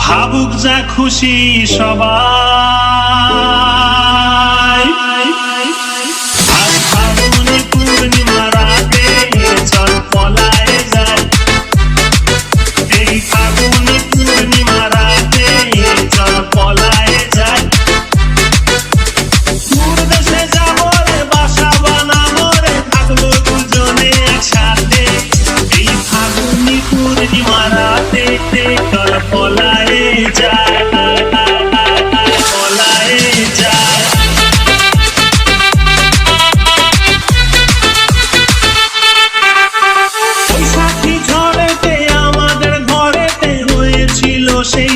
ভাবুক যা খুশি সবাই, আজ ফাল্গুনি পূর্ণিমা রাতে চল পলায়ে যাই। এই ফাল্গুনি পূর্ণিমা রাতে চল পলায়ে যাই। দূর দেশে যাবো রে, বাসা বানাবো রে, থাকবো দুজনে একসাথে। এই ফাল্গুনি পূর্ণিমা রাতে চল পলায়ে যাই, পলায়ে যাই। বৈশাখী ঝড়েতে আমাদের ঘরেতে হয়েছিল সেই